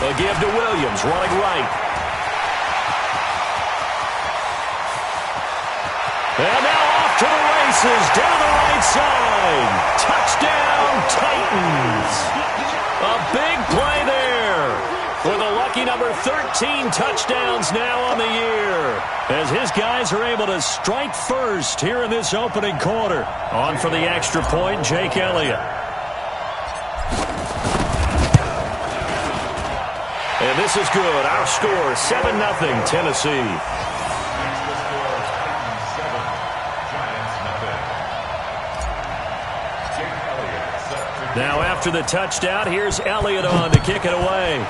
A give to Williams, running right. And now off to the races, down the right side. Touchdown, Titans. A big play there. With a lucky number 13 touchdowns now on the year. As his guys are able to strike first here in this opening quarter. On for the extra point, Jake Elliott. And this is good. Our score, 7-0 Tennessee. Now after the touchdown, here's Elliott on to kick it away.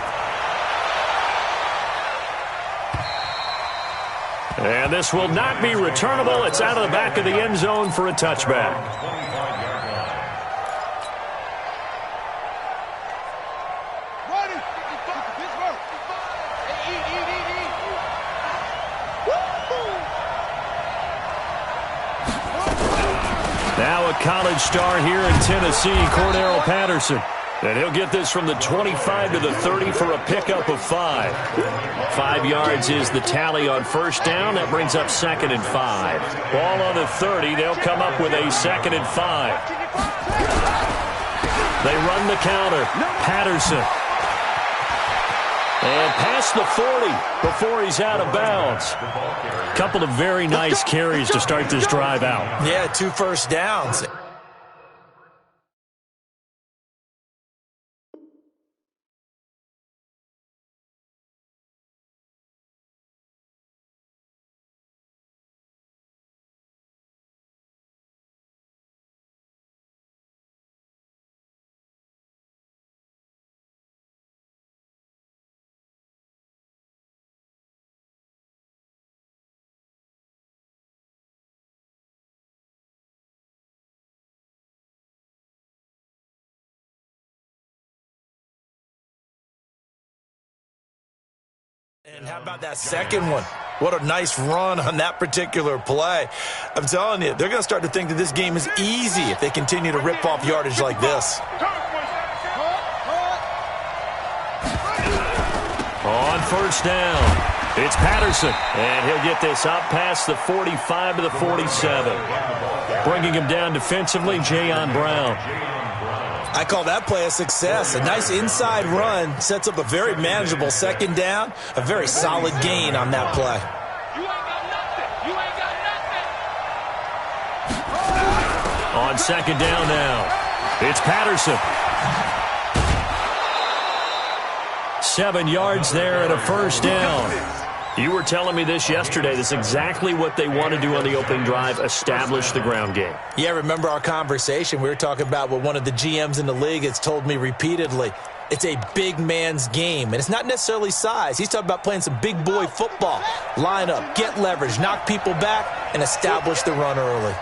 And this will not be returnable. It's out of the back of the end zone for a touchback. Now a college star here in Tennessee, Cordero Patterson. And he'll get this from the 25 to the 30 for a pickup of 5. 5 yards is the tally on first down. That brings up 2nd and 5. Ball on the 30. They'll come up with a 2nd and 5. They run the counter. Patterson. And past the 40 before he's out of bounds. Couple of very nice carries to start this drive out. Yeah, 2 first downs. And how about that second one? What a nice run on that particular play. I'm telling you, they're going to start to think that this game is easy if they continue to rip off yardage like this. On first down, it's Patterson. And he'll get this up past the 45 to the 47. Bringing him down defensively, Jayon Brown. I call that play a success. A nice inside run sets up a very manageable second down. A very solid gain on that play. On second down now, it's Patterson. 7 yards there and a first down. You were telling me this yesterday. This is exactly what they want to do on the opening drive, establish the ground game. Yeah, remember our conversation? We were talking about what one of the GMs in the league has told me repeatedly. It's a big man's game, and it's not necessarily size. He's talking about playing some big boy football. Line up, get leverage, knock people back, and establish the run early.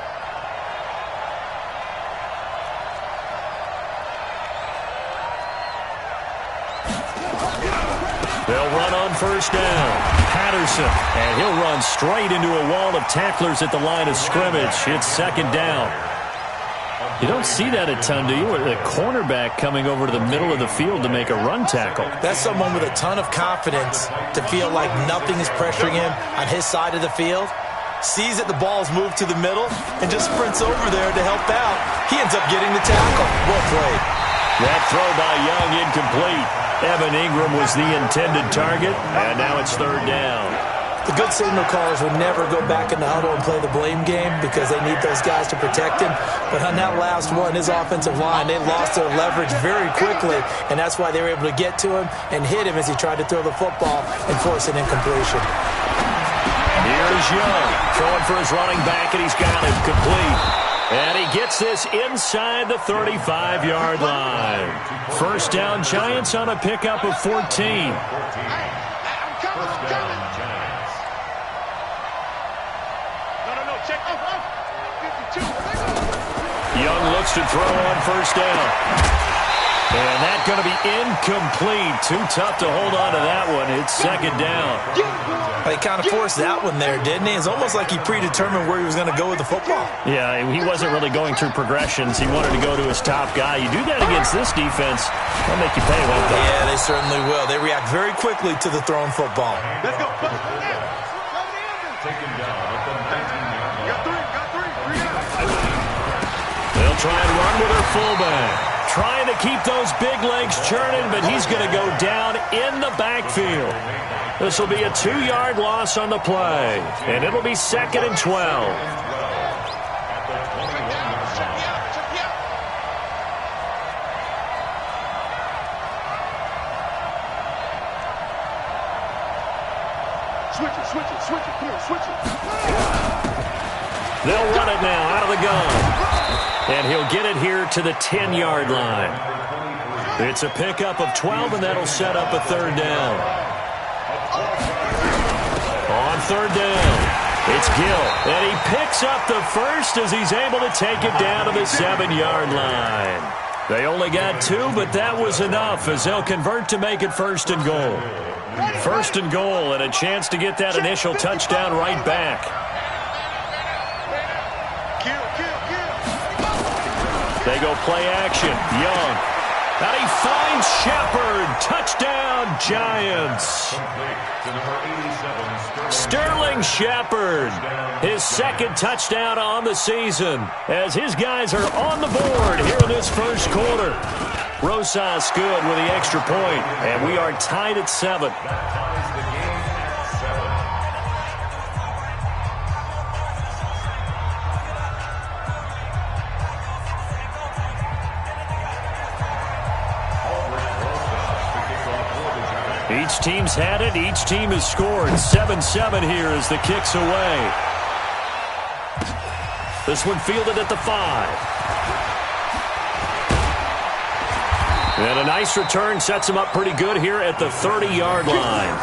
They'll run on first down. Patterson, and he'll run straight into a wall of tacklers at the line of scrimmage. It's second down. You don't see that a ton, do you? A cornerback coming over to the middle of the field to make a run tackle. That's someone with a ton of confidence to feel like nothing is pressuring him on his side of the field. Sees that the ball's moved to the middle and just sprints over there to help out. He ends up getting the tackle. Well played. That throw by Young incomplete. Evan Ingram was the intended target, and now it's third down. The good signal callers will never go back in the huddle and play the blame game because they need those guys to protect him. But on that last one, his offensive line, they lost their leverage very quickly, and that's why they were able to get to him and hit him as he tried to throw the football and force an incompletion. Here's Young, throwing for his running back, and he's got it complete. And he gets this inside the 35-yard line. First down, Giants on a pickup of 14. Young looks to throw on first down. And that's going to be incomplete. Too tough to hold on to that one. It's second down. He kind of forced that one there, didn't he? It's almost like he predetermined where he was going to go with the football. Yeah, he wasn't really going through progressions. He wanted to go to his top guy. You do that against this defense, they'll make you pay, won't they? Yeah, they certainly will. They react very quickly to the thrown football. Let's go. They'll try and run with their fullback. Trying to keep those big legs churning, but he's going to go down in the backfield. This will be a 2-yard loss on the play, and it'll be 2nd and 12. Switch it. Come on, switch it. They'll run it now out of the gun. And he'll get it here to the 10-yard line. It's a pickup of 12, and that'll set up a 3rd down. On 3rd down, it's Gill. And he picks up the first as he's able to take it down to the 7-yard line. They only got 2, but that was enough as they'll convert to make it 1st and goal. 1st and goal, and a chance to get that initial touchdown right back. They go play action. Young. And he finds Shepard. Touchdown, Giants. Sterling Shepard. His 2nd touchdown on the season as his guys are on the board here in this 1st quarter. Rosas good with the extra point, and we are tied at 7. Each team's had it. Each team has scored. 7-7 here as the kick's away. This one fielded at the 5. And a nice return sets him up pretty good here at the 30-yard line.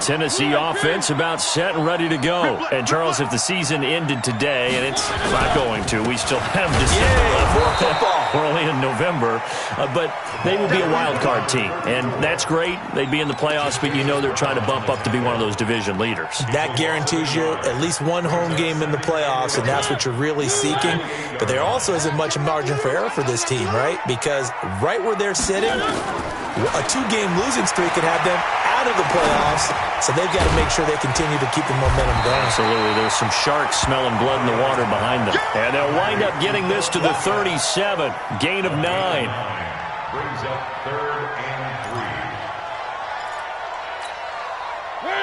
Tennessee offense about set and ready to go. And, Charles, if the season ended today, and it's not going to, we still have December left. We're only in November. But they would be a wild card team. And that's great. They'd be in the playoffs, but you know they're trying to bump up to be one of those division leaders. That guarantees you at least one home game in the playoffs, and that's what you're really seeking. But there also isn't much margin for error for this team, right? Because right where they're sitting, a 2-game losing streak could have them out of the playoffs, so they've got to make sure they continue to keep the momentum going. Absolutely. There's some sharks smelling blood in the water behind them. And they'll wind up getting this to the 37. Gain of 9. Brings up 3rd and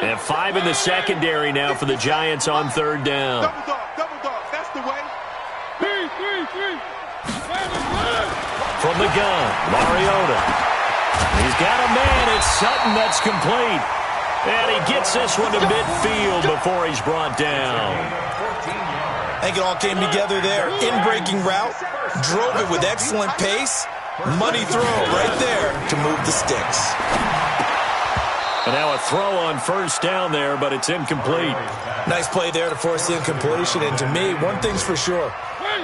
3. And 5 in the secondary now for the Giants on 3rd down. Double dog. That's the way. 3. From the gun, Mariota. He's got a man. It's Sutton that's complete. And he gets this one to midfield before he's brought down. I think it all came together there. In-breaking route, drove it with excellent pace. Money throw right there to move the sticks. And now a throw on 1st down there, but it's incomplete. Nice play there to force the incompletion. And to me, one thing's for sure.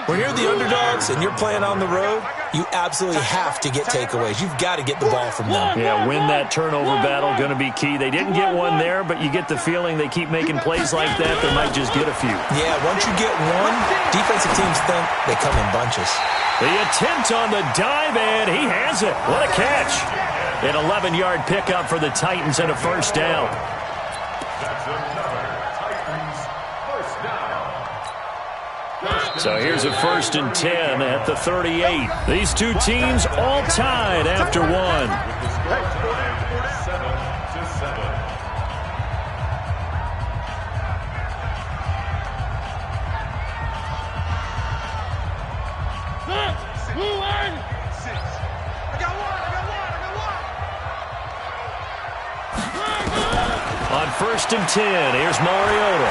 When you're the underdogs and you're playing on the road, you absolutely have to get takeaways. You've got to get the ball from them. Yeah, win that turnover battle, going to be key. They didn't get one there, but you get the feeling they keep making plays like that, they might just get a few. Yeah, once you get one, defensive teams think they come in bunches. The attempt on the dive, and he has it. What a catch. An 11-yard pickup for the Titans and a 1st down. That's another Titans 1st down. So here's a 1st and 10 at the 38. These two teams all tied after one. 7-7. On 1st and 10, here's Mariota.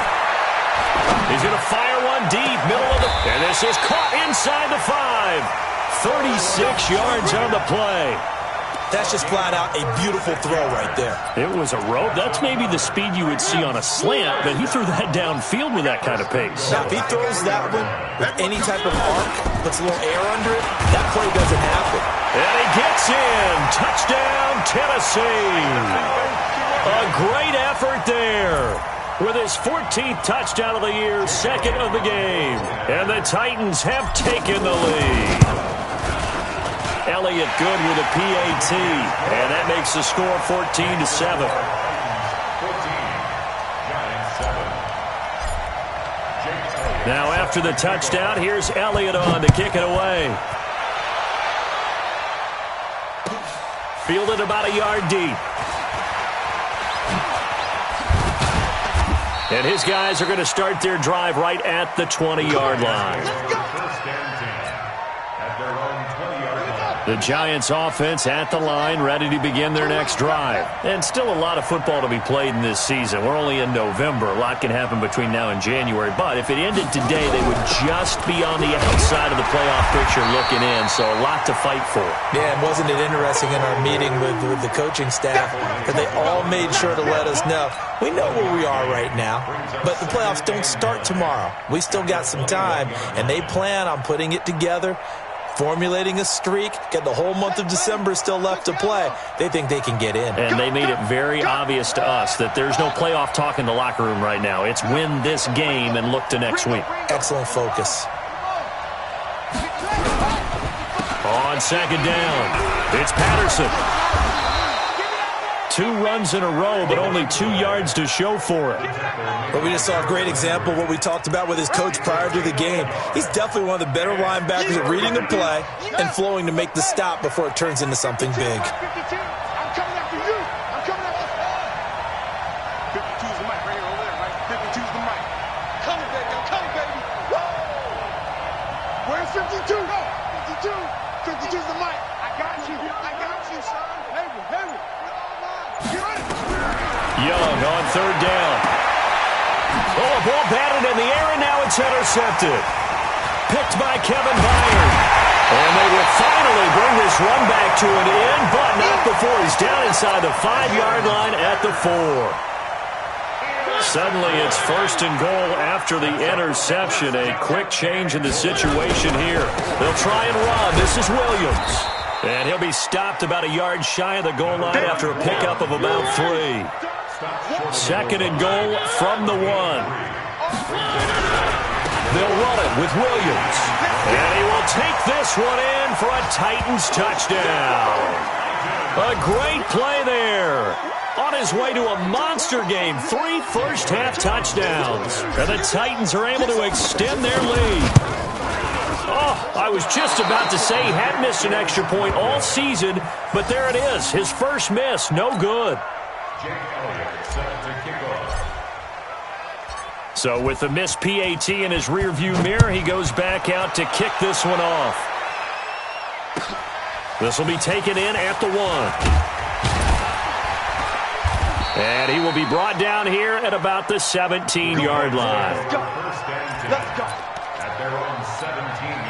He's going to fire one deep, middle of the... And this is caught inside the 5. 36 yards on the play. That's just flat out a beautiful throw right there. It was a rope. That's maybe the speed you would see on a slant, but he threw that downfield with that kind of pace. Now, if he throws that one with any type of arc, puts a little air under it, that play doesn't happen. And he gets in. Touchdown, Tennessee. A great effort there. With his 14th touchdown of the year, second of the game. And the Titans have taken the lead. Elliott good with a PAT, and that makes the score 14-7. Now after the touchdown, here's Elliott on to kick it away. Fielded about a yard deep. And his guys are going to start their drive right at the 20-yard line. The Giants offense at the line, ready to begin their next drive. And still a lot of football to be played in this season. We're only in November. A lot can happen between now and January. But if it ended today, they would just be on the outside of the playoff picture looking in. So a lot to fight for. Yeah, and wasn't it interesting in our meeting with the coaching staff that they all made sure to let us know, we know where we are right now, but the playoffs don't start tomorrow. We still got some time, and they plan on putting it together, formulating a streak, get the whole month of December still left to play. They think they can get in. And they made it very obvious to us that there's no playoff talk in the locker room right now. It's win this game and look to next week. Excellent focus. On second down, it's Patterson. 2 runs in a row, but only 2 yards to show for it. But we just saw a great example of what we talked about with his coach prior to the game. He's definitely one of the better linebackers at reading the play and flowing to make the stop before it turns into something big. I'm coming after you. I'm coming after you. 52's the mic right here over there, right? 52's the mic. Coming, baby. I'm coming, baby. Woo! Where's 52? 52. 52's the mic. I got you. I got you, son. Henry. Young on third down. Oh, a ball batted in the air, and now it's intercepted. Picked by Kevin Byard. And they will finally bring this run back to an end, but not before he's down inside the 5-yard line at the 4. Suddenly it's first and goal after the interception. A quick change in the situation here. They'll try and run. This is Williams. And he'll be stopped about a yard shy of the goal line after a pickup of about 3. Second and goal from the 1. They'll run it with Williams. And he will take this one in for a Titans touchdown. A great play there. On his way to a monster game, 3 first-half touchdowns. And the Titans are able to extend their lead. Oh, I was just about to say he had missed an extra point all season, but there it is. His first miss, no good. So with the missed PAT in his rearview mirror, he goes back out to kick this one off. This will be taken in at the 1. And he will be brought down here at about the 17-yard line. Let's go. At their own 17-yard line.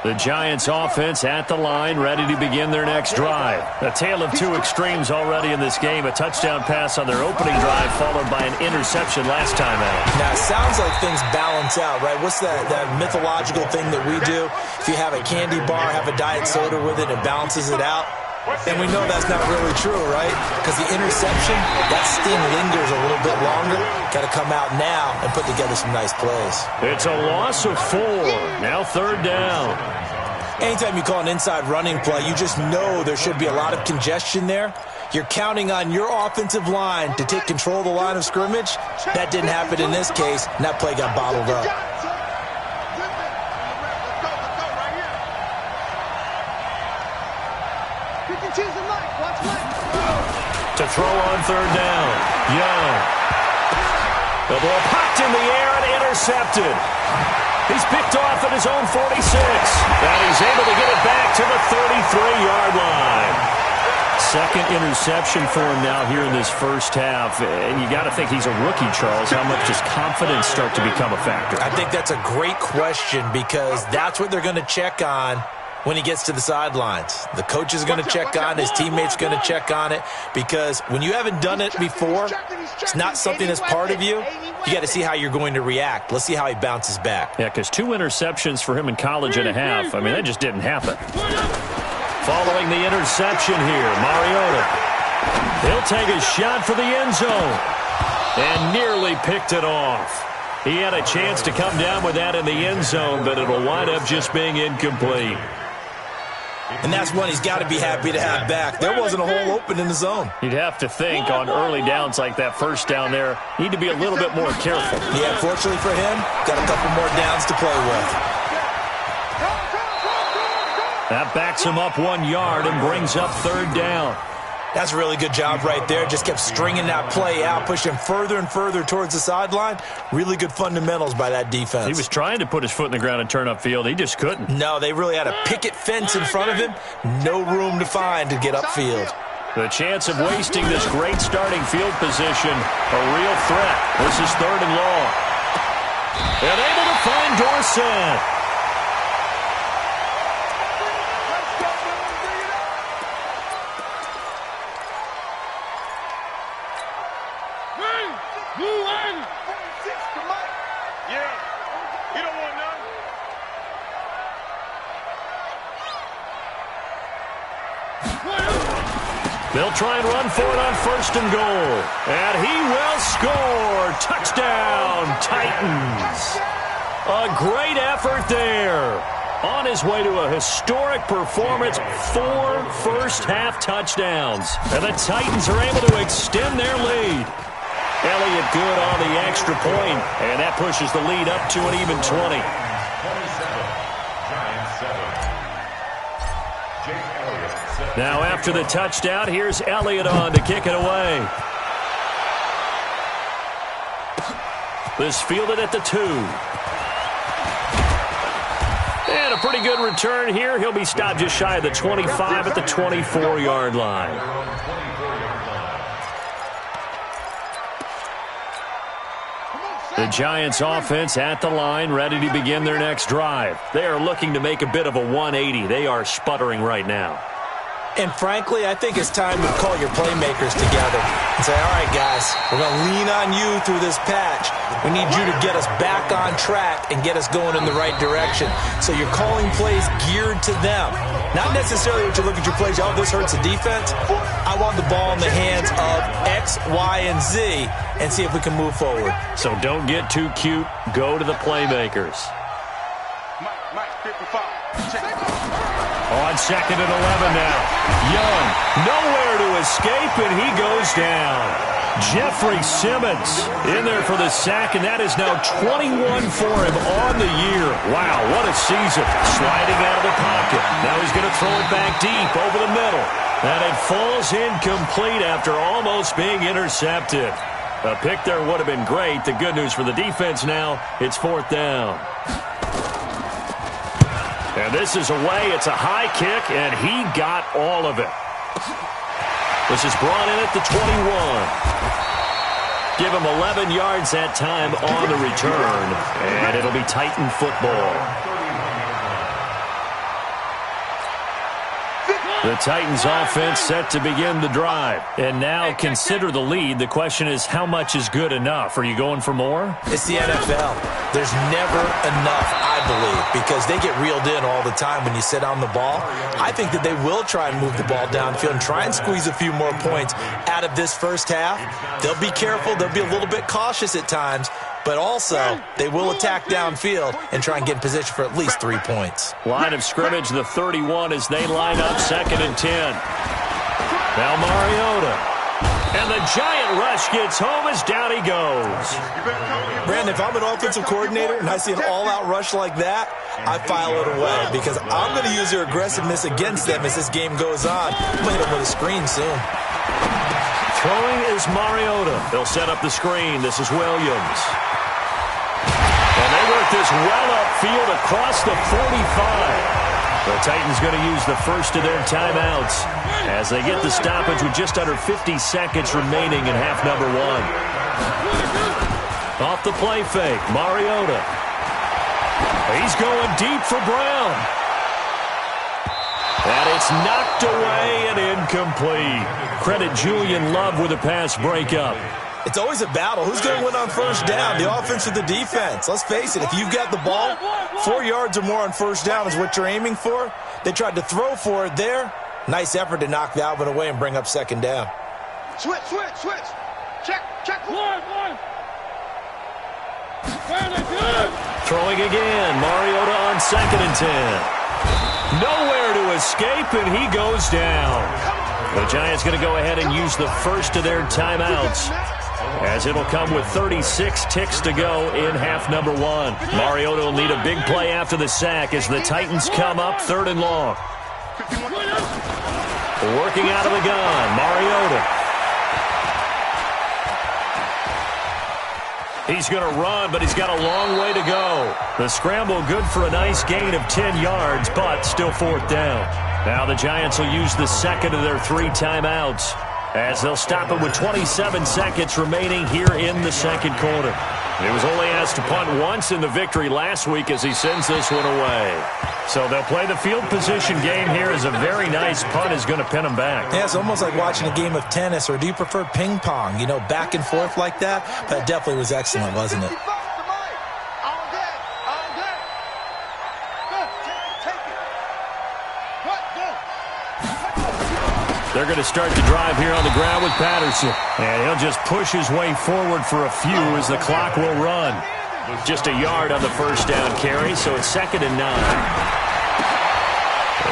The Giants offense at the line, ready to begin their next drive. A tale of 2 extremes already in this game. A touchdown pass on their opening drive, followed by an interception last time out. Now, it sounds like things balance out, right? What's that mythological thing that we do? If you have a candy bar, have a diet soda with it, it balances it out. And we know that's not really true, right? Because the interception, that sting lingers a little bit longer. Got to come out now and put together some nice plays. It's a loss of 4. Now third down. Anytime you call an inside running play, you just know there should be a lot of congestion there. You're counting on your offensive line to take control of the line of scrimmage. That didn't happen in this case, and that play got bottled up. To throw on third down. Young. The ball popped in the air and intercepted. He's picked off at his own 46. And he's able to get it back to the 33-yard line. Second interception for him now here in this first half. And you got to think he's a rookie, Charles. How much does confidence start to become a factor? I think that's a great question because that's what they're going to check on when he gets to the sidelines. The coach is going to check on, his teammates going to check on it, because when you haven't done it before, it's not something that's part of you. You got to see how you're going to react. Let's see how he bounces back. Yeah, because 2 interceptions for him in college and a half. I mean, that just didn't happen. Following the interception here, Mariota. He'll take a shot for the end zone. And nearly picked it off. He had a chance to come down with that in the end zone, but it'll wind up just being incomplete. And that's one he's got to be happy to have back. There wasn't a hole open in the zone. You'd have to think on early downs like that first down there, need to be a little bit more careful. Yeah, fortunately for him, got a couple more downs to play with. That backs him up 1 yard and brings up 3rd down. That's a really good job right there. Just kept stringing that play out, pushing him further and further towards the sideline. Really good fundamentals by that defense. He was trying to put his foot in the ground and turn upfield. He just couldn't. No, they really had a picket fence in front of him. No room to find to get upfield. The chance of wasting this great starting field position, a real threat. This is 3rd and long. And able to find Dorsett. They'll try and run for it on 1st and goal. And he will score. Touchdown, Titans. A great effort there. On his way to a historic performance, 4 first-half touchdowns. And the Titans are able to extend their lead. Elliott good on the extra point, and that pushes the lead up to an even 20. Now after the touchdown, here's Elliott on to kick it away. This fielded at the 2. And a pretty good return here. He'll be stopped just shy of the 25 at the 24-yard line. The Giants offense at the line, ready to begin their next drive. They are looking to make a bit of a 180. They are sputtering right now. And frankly, I think it's time to call your playmakers together and say, all right, guys, we're going to lean on you through this patch. We need you to get us back on track and get us going in the right direction. So you're calling plays geared to them. Not necessarily what you look at your plays, oh, this hurts the defense. I want the ball in the hands of X, Y, and Z and see if we can move forward. So don't get too cute. Go to the playmakers. Mike, 55. On 2nd and 11 now. Young, nowhere to escape, and he goes down. Jeffrey Simmons in there for the sack, and that is now 21 for him on the year. Wow, what a season. Sliding out of the pocket. Now he's going to throw it back deep over the middle. And it falls incomplete after almost being intercepted. A pick there would have been great. The good news for the defense now, it's 4th down. And this is away. It's a high kick, and he got all of it. This is brought in at the 21. Give him 11 yards that time on the return, and it'll be Titan football. The Titans offense set to begin the drive. And now consider the lead. The question is, how much is good enough? Are you going for more? It's the NFL. There's never enough, I believe, because they get reeled in all the time when you sit on the ball. I think that they will try and move the ball downfield and try and squeeze a few more points out of this first half. They'll be careful. They'll be a little bit cautious at times. But also, they will attack downfield and try and get in position for at least 3 points. Line of scrimmage, the 31 as they line up 2nd and 10. Now Mariota. And the giant rush gets home as down he goes. Brandon, if I'm an offensive coordinator and I see an all-out rush like that, I file it away because I'm going to use their aggressiveness against them as this game goes on. I'm going to hit them with a screen soon. Throwing is Mariota. They'll set up the screen. This is Williams. And they work this well upfield across the 45. The Titans going to use the first of their timeouts as they get the stoppage with just under 50 seconds remaining in half number one. Off the play fake, Mariota. He's going deep for Brown. And it's knocked away and incomplete. Credit Julian Love with a pass breakup. It's always a battle. Who's going to win on first down, the offense or the defense? Let's face it, if you've got the ball, 4 yards or more on first down is what you're aiming for. They tried to throw for it there. Nice effort to knock Valvin away and bring up second down. Switch. Check. One. Throwing again, Mariota on 2nd and 10. Nowhere to escape, and he goes down. The Giants going to go ahead and use the first of their timeouts, as it'll come with 36 ticks to go in half number one. Mariota will need a big play after the sack as the Titans come up 3rd and long. Working out of the gun, Mariota. He's going to run, but he's got a long way to go. The scramble good for a nice gain of 10 yards, but still 4th down. Now the Giants will use the second of their 3 timeouts, as they'll stop it with 27 seconds remaining here in the second quarter. He was only asked to punt once in the victory last week as he sends this one away. So they'll play the field position game here as a very nice punt is going to pin them back. Yeah, it's almost like watching a game of tennis, or do you prefer ping pong? You know, back and forth like that? That definitely was excellent, wasn't it? They're going to start the drive here on the ground with Patterson. And he'll just push his way forward for a few as the clock will run. Just a yard on the first down carry, so it's 2nd and 9.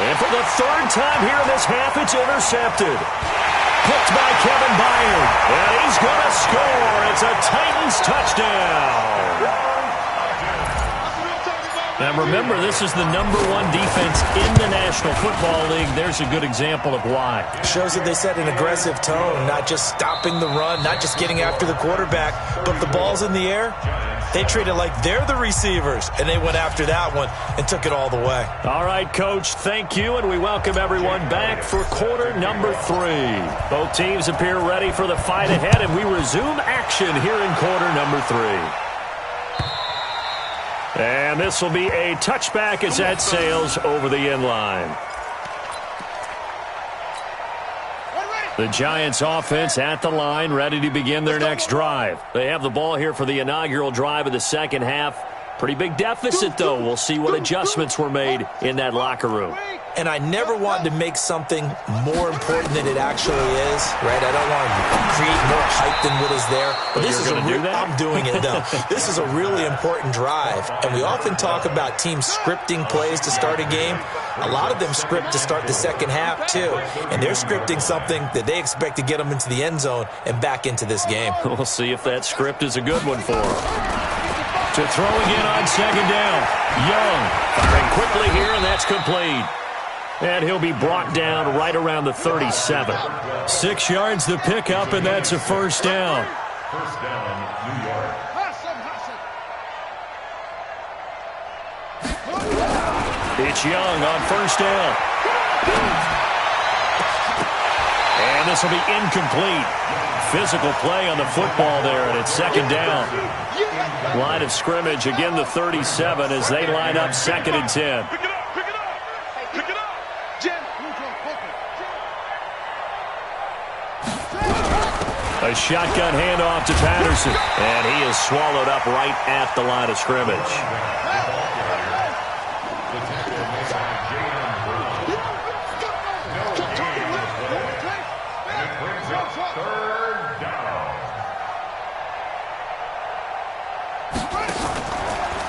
And for the 3rd time here in this half, it's intercepted. Picked by Kevin Byard. And he's going to score. It's a Titans touchdown. Now remember, this is the #1 defense in the National Football League. There's a good example of why. Shows that they set an aggressive tone, not just stopping the run, not just getting after the quarterback, but the ball's in the air. They treat it like they're the receivers, and they went after that one and took it all the way. All right, Coach, thank you, and we welcome everyone back for quarter number 3. Both teams appear ready for the fight ahead, and we resume action here in quarter number 3. And this will be a touchback as that sails over the end line. The Giants offense at the line, ready to begin their next drive. They have the ball here for the inaugural drive of the second half. Pretty big deficit, though. We'll see what adjustments were made in that locker room. And I never wanted to make something more important than it actually is, right? I don't want to create more hype than what is there. But this is I'm doing it, though. This is a really important drive. And we often talk about teams scripting plays to start a game. A lot of them script to start the second half, too. And they're scripting something that they expect to get them into the end zone and back into this game. We'll see if that script is a good one for them. To throw again on second down. Young firing quickly here, and that's complete. And he'll be brought down right around the 37. 6 yards the pickup, and that's a first down. First down, New York. It's Young on first down. And this will be incomplete. Physical play on the football there, and it's second down. Line of scrimmage, again the 37 as they line up 2nd and 10. Pick it up. A shotgun handoff to Patterson, and he is swallowed up right at the line of scrimmage.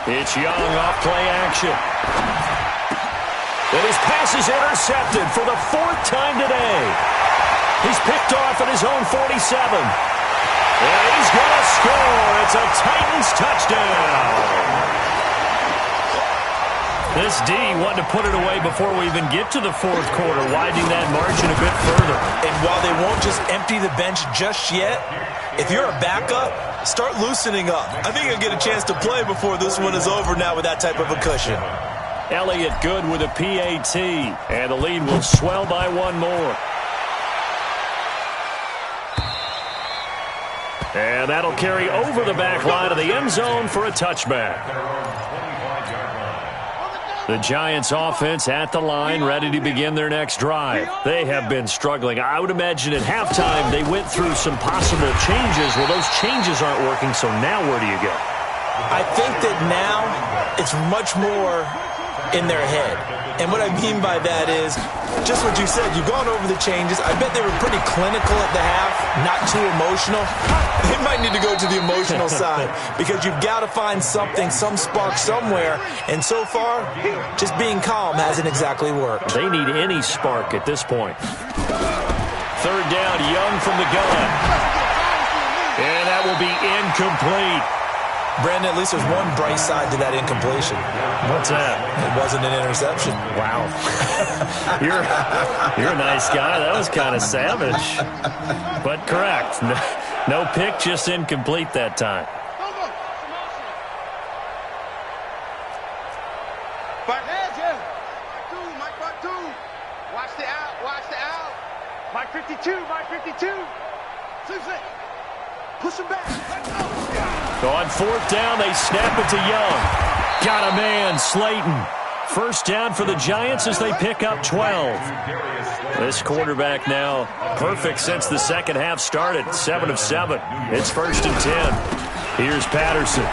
It's Young off play action. And his pass is intercepted for the 4th time today. He's picked off at his own 47. And he's going to score. It's a Titans touchdown. This D wanting to put it away before we even get to the fourth quarter, widening that margin a bit further. And while they won't just empty the bench just yet, if you're a backup, start loosening up. I think you'll get a chance to play before this one is over now with that type of a cushion. Elliott good with a PAT, and the lead will swell by one more. And that'll carry over the back line of the end zone for a touchback. The Giants offense at the line, ready to begin their next drive. They have been struggling. I would imagine at halftime they went through some possible changes. Well, those changes aren't working, so now where do you go? I think that now it's much more in their head. And what I mean by that is just what you said. You've gone over the changes. I bet they were pretty clinical at the half, not too emotional. They might need to go to the emotional side because you've got to find something, some spark somewhere. And so far, just being calm hasn't exactly worked. They need any spark at this point. Third down, Young from the gun. And that will be incomplete. Brandon, at least there's one bright side to that incompletion. What's that? It wasn't an interception. Wow. You're a nice guy. That was kind of savage. But correct. No pick, just incomplete that time. Watch the out. Watch the out. Mike 52. Mike 52. Push him back. So on fourth down, they snap it to Young. Got a man, Slayton. First down for the Giants as they pick up 12. This quarterback now perfect since the second half started. 7 of 7. It's 1st and 10. Here's Patterson.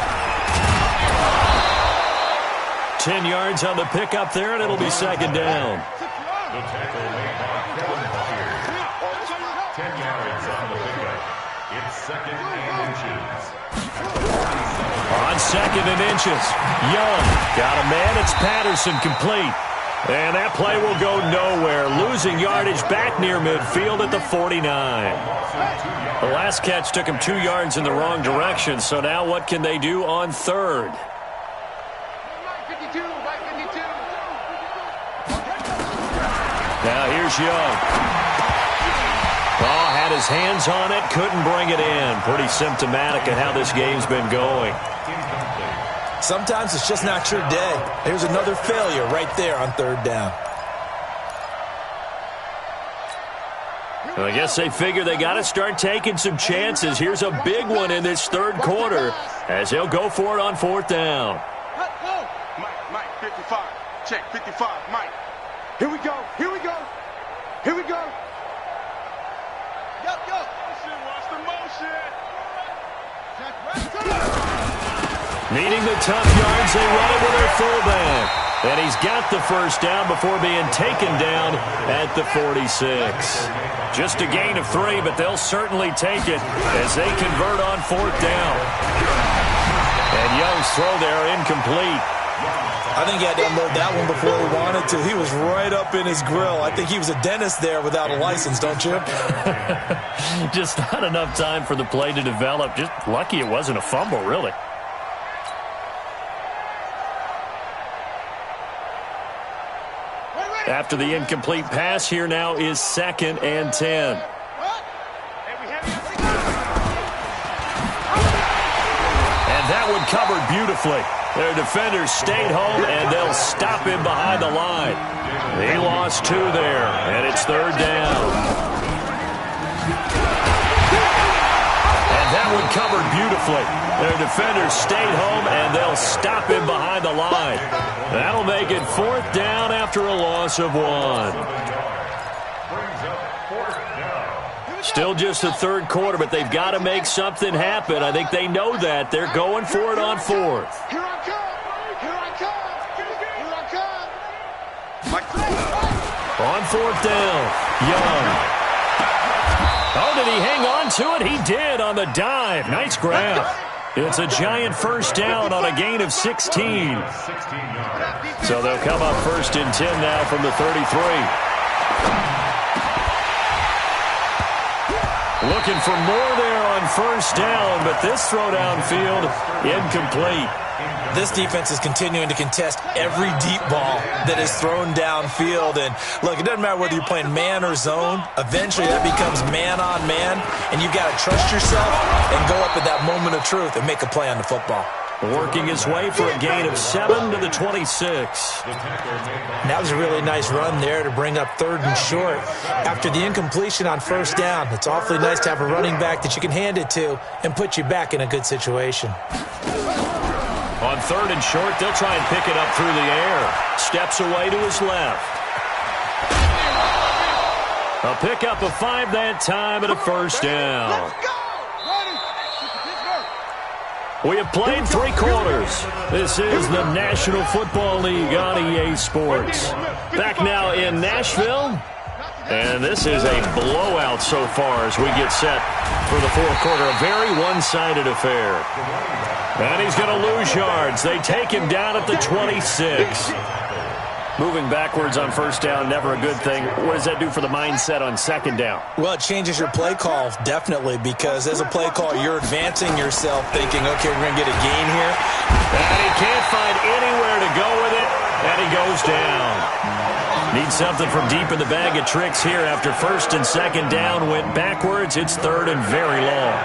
10 yards on the pickup there, and it'll be second down. The tackle made by Volunteers. 10 yards on the pickup. It's 2nd and inches. On 2nd and inches, Young got a man. It's Patterson, complete. And that play will go nowhere. Losing yardage back near midfield at the 49. The last catch took him 2 yards in the wrong direction. So now what can they do on third? Now here's Young. Oh, had his hands on it, couldn't bring it in. Pretty symptomatic of how this game's been going. Sometimes it's just not your day. There's another failure right there on third down. Well, I guess they figure they got to start taking some chances. Here's a big one in this third quarter as they'll go for it on fourth down. Mike, 55. Check, 55, Mike. Here we go, here we go, here we go. Yo. Watch the motion. Needing the tough yards, they run it with their fullback. And he's got the first down before being taken down at the 46. Just a gain of 3, but they'll certainly take it as they convert on fourth down. And Young's throw there incomplete. I think he had to unload that one before he wanted to. He was right up in his grill. I think he was a dentist there without a license, don't you? Just not enough time for the play to develop. Just lucky it wasn't a fumble, really. After the incomplete pass, here now is 2nd and 10. And that one covered beautifully. Their defenders stayed home, and they'll stop him behind the line. He lost 2 there, and it's third down. And that one covered beautifully. Their defenders stayed home, and they'll stop him behind the line. That'll make it fourth down after a loss of 1. Still just the third quarter, but they've got to make something happen. I think they know that. They're going for it on fourth. Here I come. On fourth down, Young. Oh, did he hang on to it? He did on the dive. Nice grab. It's a Giant first down on a gain of 16. So they'll come up 1st and 10 now from the 33. Looking for more there on first down, but this throw downfield incomplete. This defense is continuing to contest every deep ball that is thrown downfield. And, look, it doesn't matter whether you're playing man or zone. Eventually, that becomes man-on-man, and you've got to trust yourself and go up at that moment of truth and make a play on the football. Working his way for a gain of 7 to the 26. That was a really nice run there to bring up 3rd and short. After the incompletion on first down, it's awfully nice to have a running back that you can hand it to and put you back in a good situation. On 3rd and short, they'll try and pick it up through the air. Steps away to his left. A pickup of 5 that time and a first down. We have played 3 quarters. This is the National Football League on EA Sports. Back now in Nashville. And this is a blowout so far as we get set for the 4th quarter. A very one-sided affair. And he's going to lose yards. They take him down at the 26. Moving backwards on first down, never a good thing. What does that do for the mindset on 2nd down? Well, it changes your play call, definitely, because as a play call, you're advancing yourself thinking, okay, we're going to get a gain here. And he can't find anywhere to go with it, and he goes down. Needs something from deep in the bag of tricks here after 1st and 2nd down went backwards. It's 3rd and very long.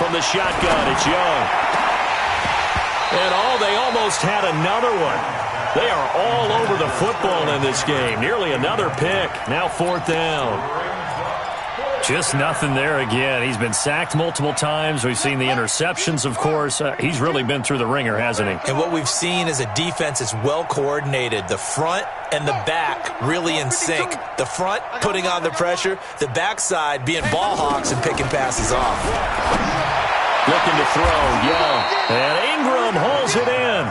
From the shotgun, it's Young. And they almost had another one. They are all over the football in this game. Nearly another pick. Now 4th down. Just nothing there again. He's been sacked multiple times. We've seen the interceptions, of course. He's really been through the ringer, hasn't he? And what we've seen is a defense that's well coordinated. The front and the back really in sync. The front putting on the pressure. The backside being ball hawks and picking passes off. Looking to throw, Young. And Ingram hauls it in.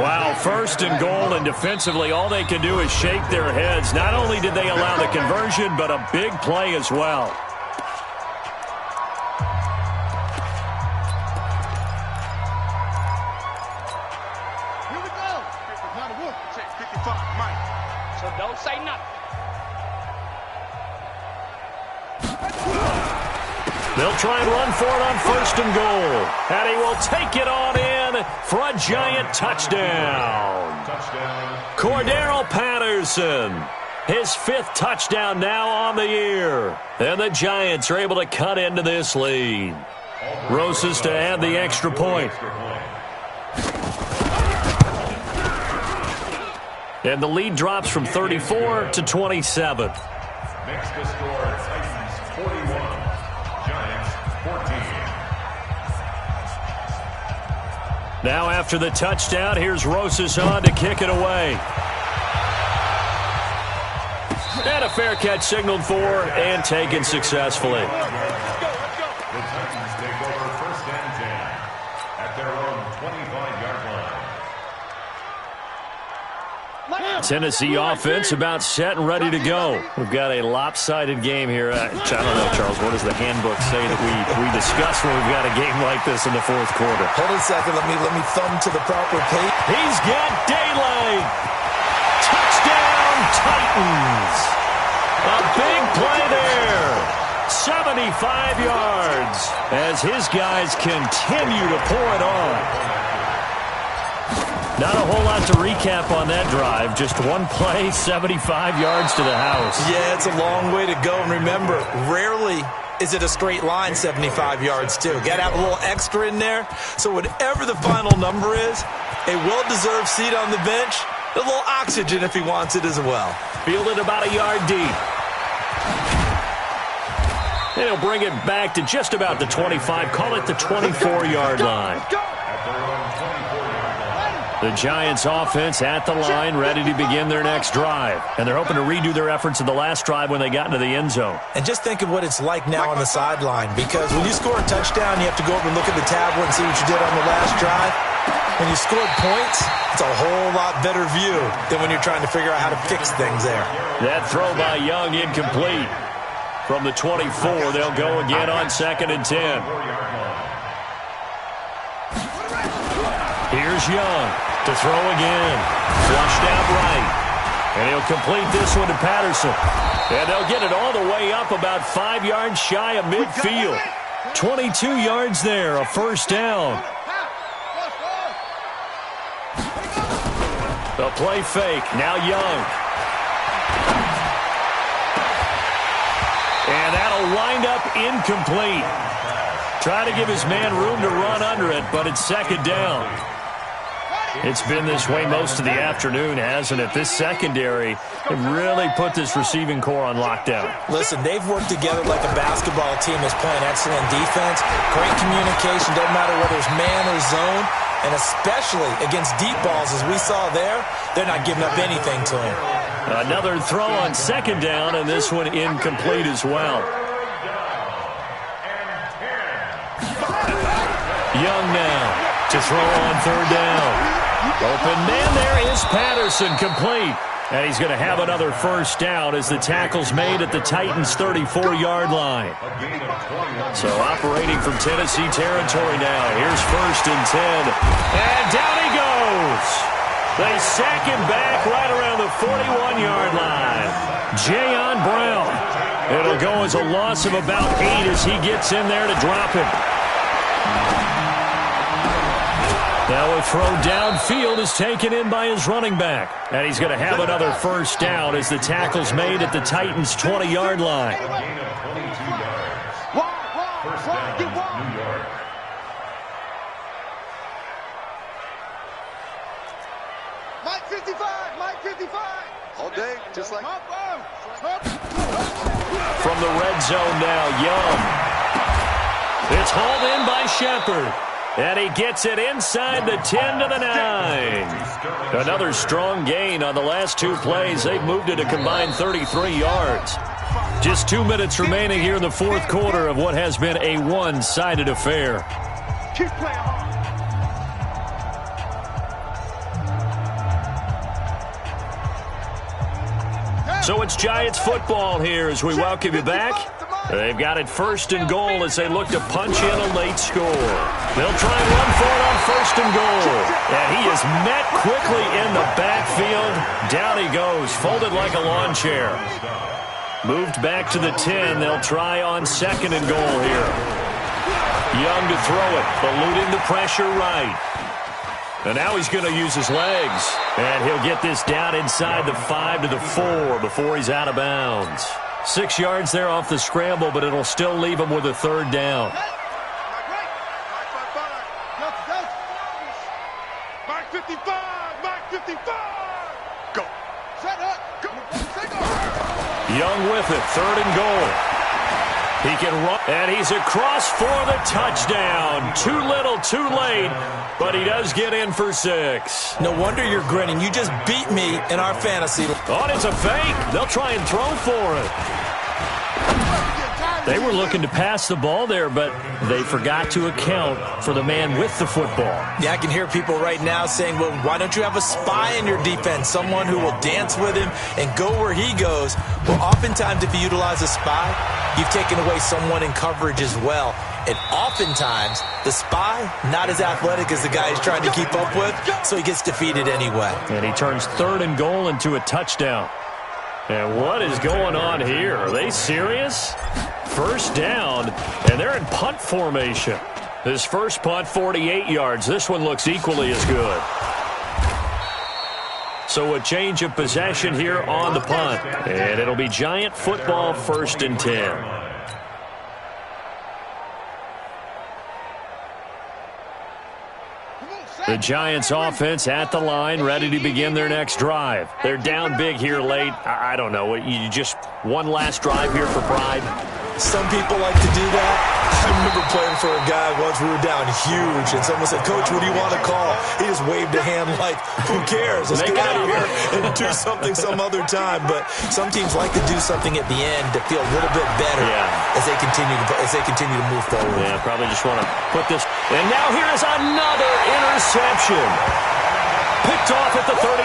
Wow, 1st and goal, and defensively all they can do is shake their heads. Not only did they allow the conversion, but a big play as well. Here we go. Not a wolf. Check 55, Mike. So don't say nothing. They'll try and run for it on 1st and goal. And he will take it on in for a giant touchdown. Cordero Patterson, his 5th touchdown now on the year. And the Giants are able to cut into this lead. Rosas to add the extra point. And the lead drops from 34 to 27. Next to score, Titans 41, Giants 14. Now after the touchdown, here's Rosas on to kick it away. And a fair catch signaled for and taken successfully. The Titans take over 1st and 10 at their own 25-yard line. Tennessee offense about set and ready to go. We've got a lopsided game here. I don't know, Charles, what does the handbook say that we discuss when we've got a game like this in the 4th quarter? Hold on a second. Let me thumb to the proper page. He's got daylight. Touchdown, Titans. A big play there. 75 yards as his guys continue to pour it on. Not a whole lot to recap on that drive. Just one play, 75 yards to the house. Yeah, it's a long way to go. And remember, rarely is it a straight line 75 yards, too. Got to have a little extra in there. So whatever the final number is, a well-deserved seat on the bench, a little oxygen if he wants it as well. Fielded about a yard deep. And he'll bring it back to just about the 25. Call it the 24-yard line. The Giants offense at the line, ready to begin their next drive. And they're hoping to redo their efforts in the last drive when they got into the end zone. And just think of what it's like now on the sideline, because when you score a touchdown, you have to go over and look at the tablet and see what you did on the last drive. When you scored points, it's a whole lot better view than when you're trying to figure out how to fix things there. That throw by Young incomplete. From the 24, they'll go again on 2nd and 10. Here's Young to throw again. Flushed out right. And he'll complete this one to Patterson. And they'll get it all the way up about 5 yards shy of midfield. 22 yards there, a first down. The play fake, now Young. And that'll wind up incomplete. Try to give his man room to run under it, but it's second down. It's been this way most of the afternoon, hasn't it? This secondary really put this receiving core on lockdown. Listen, they've worked together like a basketball team that's playing excellent defense. Great communication, doesn't matter whether it's man or zone. And especially against deep balls, as we saw there, they're not giving up anything to him. Another throw on second down, and this one incomplete as well. Young now to throw on third down. Open man there is Patterson, complete. And he's going to have another first down as the tackle's made at the Titans' 34-yard line. So operating from Tennessee territory now. Here's first and 10. And down he goes. They sack him back right around the 41-yard line. Jayon Brown. It'll go as a loss of about 8 as he gets in there to drop him. Now a throw downfield is taken in by his running back. And he's going to have another first down as the tackle's made at the Titans' 20-yard line. First down, New York. Mike 55, Mike 55. All day, just like... From the red zone now, Young. It's hauled in by Shepard. And he gets it inside the 10 to the 9. Another strong gain on the last 2 plays. They've moved it a combined 33 yards. Just 2 minutes remaining here in the fourth quarter of what has been a one-sided affair. Keep playing hard. So it's Giants football here as we welcome you back. They've got it first and goal as they look to punch in a late score. They'll try and run for it on first and goal. And he is met quickly in the backfield. Down he goes, folded like a lawn chair. Moved back to the 10. They'll try on second and goal here. Young to throw it, eluding the pressure right. And now he's going to use his legs. And he'll get this down inside the 5 to the 4 before he's out of bounds. 6 yards there off the scramble, but it'll still leave him with a third down. Mike 55, Mike 55. Go. Set up. Go. Young with it, third and goal. He can run, and he's across for the touchdown. Too little, too late, but he does get in for 6. No wonder you're grinning. You just beat me in our fantasy. Oh, it's a fake. They'll try and throw for it. They were looking to pass the ball there, but they forgot to account for the man with the football. Yeah, I can hear people right now saying, well, why don't you have a spy in your defense, someone who will dance with him and go where he goes? Well, oftentimes if you utilize a spy, you've taken away someone in coverage as well. And oftentimes, the spy, not as athletic as the guy he's trying to keep up with, so he gets defeated anyway. And he turns third and goal into a touchdown. And what is going on here? Are they serious? First down, and they're in punt formation. This first punt, 48 yards. This one looks equally as good. So a change of possession here on the punt. And it'll be Giant football, first and 10. The Giants offense at the line, ready to begin their next drive. They're down big here late. I don't know. You just one last drive here for pride? Some people like to do that. I remember playing for a guy once. We were down huge, and someone said, Coach, what do you want to call? He just waved a hand like, who cares? Let's get out of here and do something some other time. But some teams like to do something at the end to feel a little bit better as they continue to move forward. Yeah, probably just want to put this. And now here is another interception. Picked off at the 39.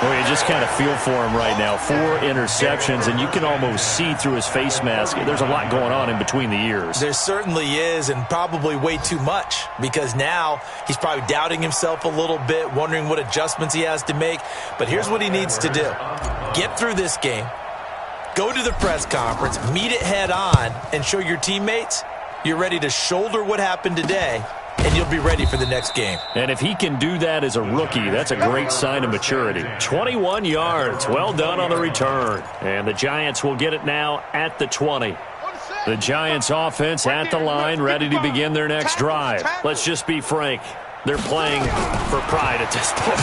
Well, you just kind of feel for him right now. 4 interceptions, and you can almost see through his face mask. There's a lot going on in between the ears. There certainly is, and probably way too much, because now he's probably doubting himself a little bit, wondering what adjustments he has to make. But here's what he needs to do. Get through this game, go to the press conference, meet it head on, and show your teammates you're ready to shoulder what happened today, and you'll be ready for the next game. And if he can do that as a rookie, that's a great sign of maturity. 21 yards. Well done on the return. And the Giants will get it now at the 20. The Giants offense at the line, ready to begin their next drive. Let's just be frank. They're playing for pride at this point.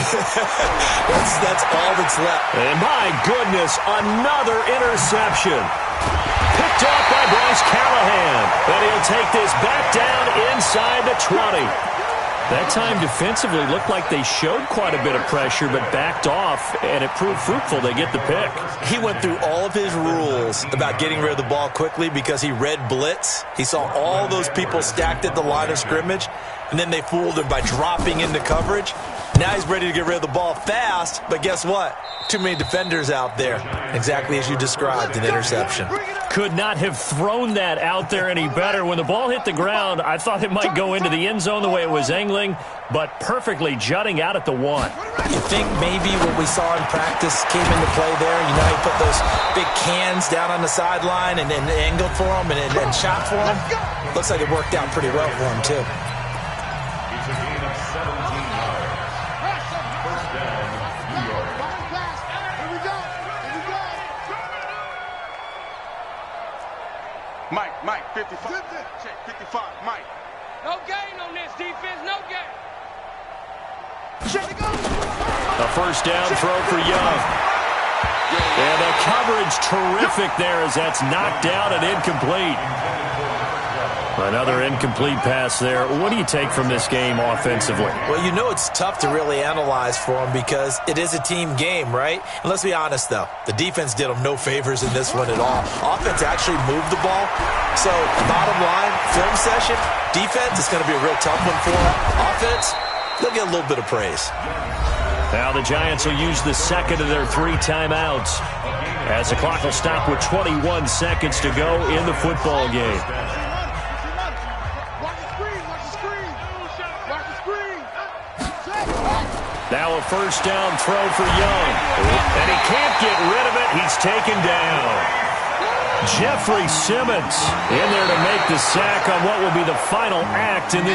that's all that's left. And my goodness, another interception. Picked up by Bryce Callahan. But he'll take this back down inside the 20. That time defensively looked like they showed quite a bit of pressure but backed off, and it proved fruitful. They get the pick. He went through all of his rules about getting rid of the ball quickly because he read blitz. He saw all those people stacked at the line of scrimmage, and then they fooled him by dropping into coverage. Now he's ready to get rid of the ball fast, but guess what? Too many defenders out there. Exactly as you described, an interception. Could not have thrown that out there any better. When the ball hit the ground, I thought it might go into the end zone the way it was angling, but perfectly jutting out at the 1. You think maybe what we saw in practice came into play there? You know, he put those big cans down on the sideline and angled for him and shot for him. Looks like it worked out pretty well for him, too. It's a gain of 17 yards. First down, New York. Here we go. Here we go. Mike, 55. Check, 55, Mike. No gain on this defense, no gain. Check it go. A first down throw for Young. And the coverage terrific there as that's knocked out and incomplete. Another incomplete pass there. What do you take from this game offensively? Well, you know it's tough to really analyze for them because it is a team game, right? And let's be honest, though. The defense did them no favors in this one at all. Offense actually moved the ball. So, bottom line, film session, defense is going to be a real tough one for them. Offense, they'll get a little bit of praise. Now the Giants will use the second of their 3 timeouts as the clock will stop with 21 seconds to go in the football game. Now a first down throw for Young. And he can't get rid of it. He's taken down. Jeffrey Simmons in there to make the sack on what will be the final act in this.